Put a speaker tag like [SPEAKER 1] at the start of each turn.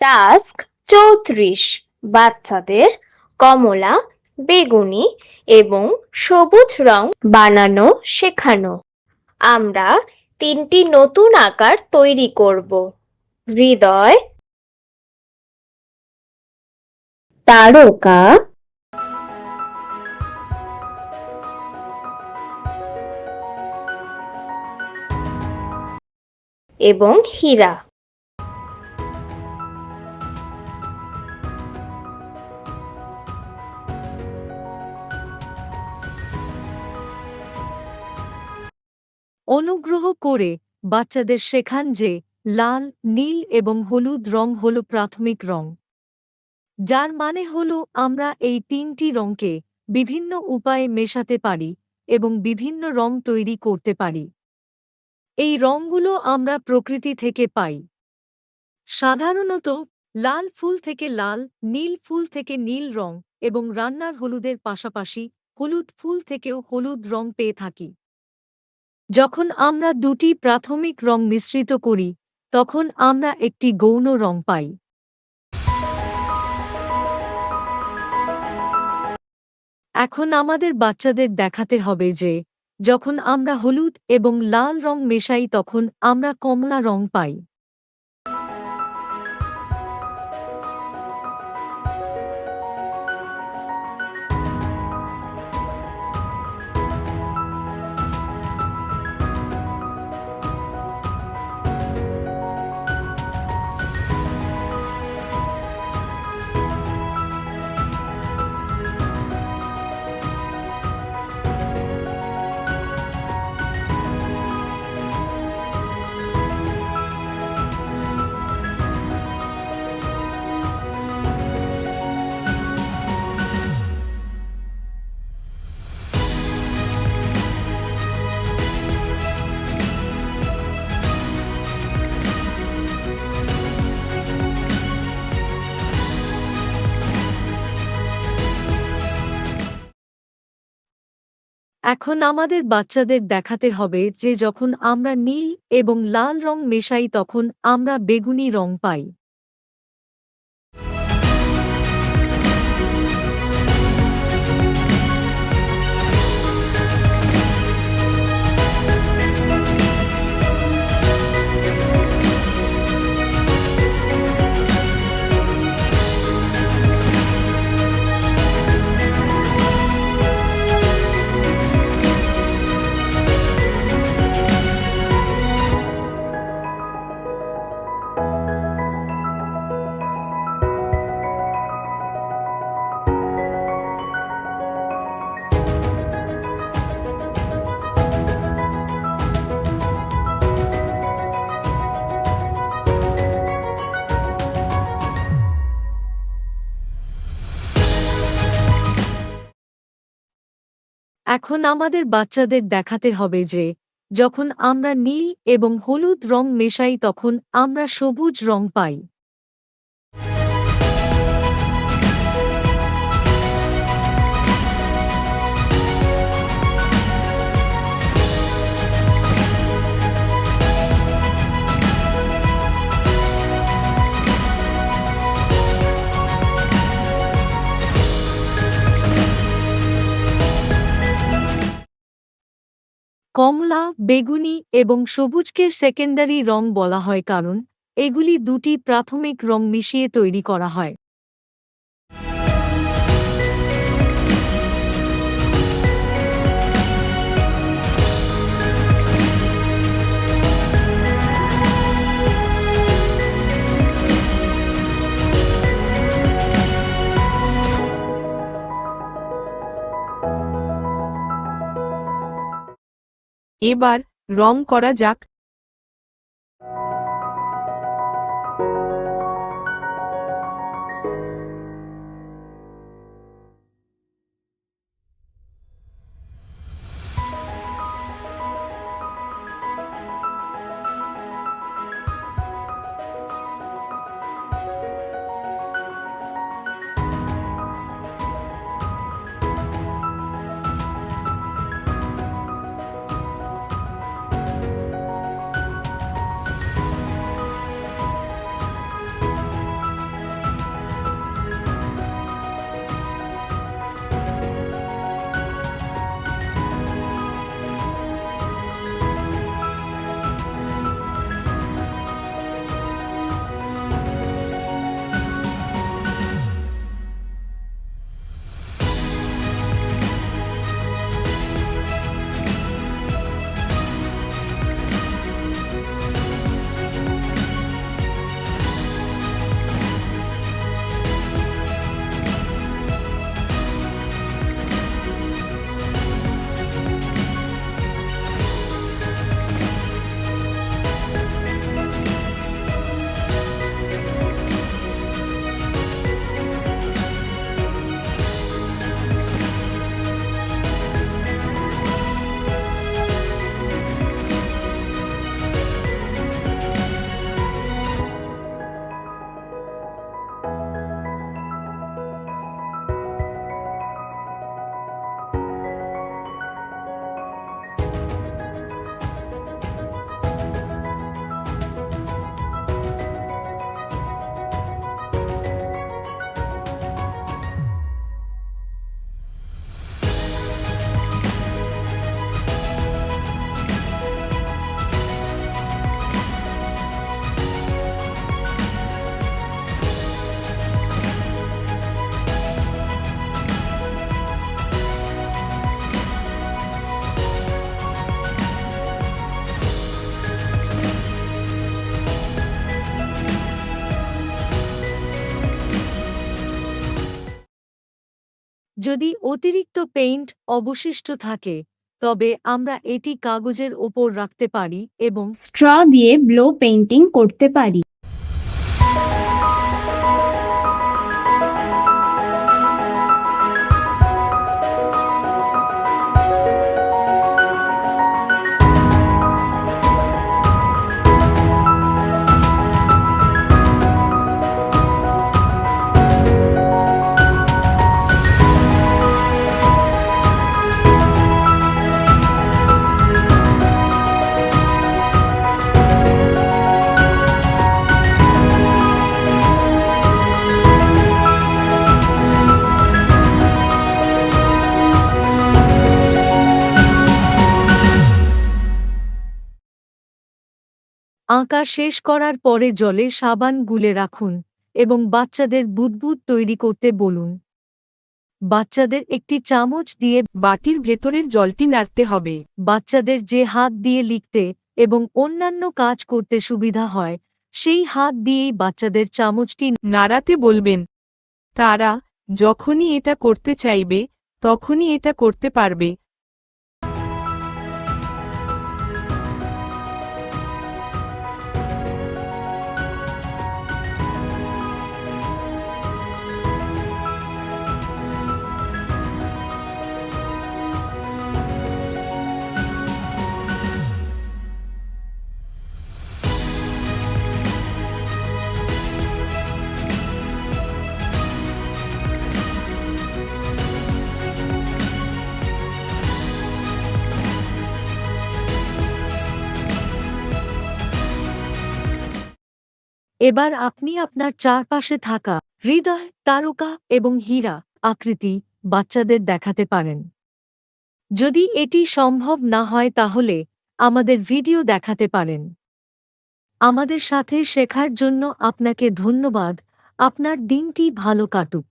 [SPEAKER 1] Task 34 বাচ্চাদের কমলা, বেগুনি এবং সবুজ রং বানানো শেখানো। আমরা 3টি নতুন আকার তৈরি করব। হৃদয়, তারকা, এবং হীরা।
[SPEAKER 2] অনুগ্রহ করে বাচ্চাদের শেখান যে লাল, নীল এবং হলুদ রং হল প্রাথমিক রং, যার মানে হল আমরা এই 3টি রঙকে বিভিন্ন উপায়ে মেশাতে পারি এবং বিভিন্ন রং তৈরি করতে পারি। এই রঙগুলো আমরা প্রকৃতি থেকে পাই। সাধারণত লাল ফুল থেকে লাল, নীল ফুল থেকে নীল রং এবং রান্নার হলুদের পাশাপাশি হলুদ ফুল থেকেও হলুদ রং পেয়ে থাকি। যখন আমরা দুটি প্রাথমিক রং মিশ্রিত করি, তখন আমরা একটি গৌণ রং পাই। এখন আমাদের বাচ্চাদের দেখাতে হবে যে যখন আমরা হলুদ এবং লাল রং মেশাই তখন আমরা কমলা রং পাই। এখন আমাদের বাচ্চাদের দেখাতে হবে যে যখন আমরা নীল এবং লাল রং মেশাই তখন আমরা বেগুনি রং পাই। এখন আমাদের বাচ্চাদের দেখাতে হবে যে যখন আমরা নীল এবং হলুদ রং মেশাই তখন আমরা সবুজ রং পাই। কমলা, বেগুনি এবং সবুজকে সেকেন্ডারি রং বলা হয় কারণ এগুলি দুটি প্রাথমিক রং মিশিয়ে তৈরি করা হয়।
[SPEAKER 3] এবার রং করা যাক।
[SPEAKER 2] যদি অতিরিক্ত পেইন্ট অবশিষ্ট থাকে তবে আমরা এটি কাগজের ওপর রাখতে পারি এবং
[SPEAKER 1] স্ট্র দিয়ে ব্লো পেইন্টিং করতে পারি।
[SPEAKER 2] আঁকা শেষ করার পরে জলে সাবান গুলে রাখুন এবং বাচ্চাদের বুদবুদ তৈরি করতে বলুন। বাচ্চাদের একটি চামচ দিয়ে
[SPEAKER 3] বাটির ভেতরের জলটি নাড়তে হবে।
[SPEAKER 2] বাচ্চাদের যে হাত দিয়ে লিখতে এবং অন্যান্য কাজ করতে সুবিধা হয় সেই হাত দিয়েই বাচ্চাদের চামচটি
[SPEAKER 3] নাড়াতে বলবেন। তারা যখনই এটা করতে চাইবে তখনই এটা করতে পারবে।
[SPEAKER 2] এবার আপনি আপনার চারপাশে থাকা হৃদয়, তারকা এবং হীরা আকৃতি বাচ্চাদের দেখাতে পারেন। যদি এটি সম্ভব না হয় তাহলে আমাদের ভিডিও দেখাতে পারেন। আমাদের সাথে শেখার জন্য আপনাকে ধন্যবাদ। আপনার দিনটি ভালো কাটুক।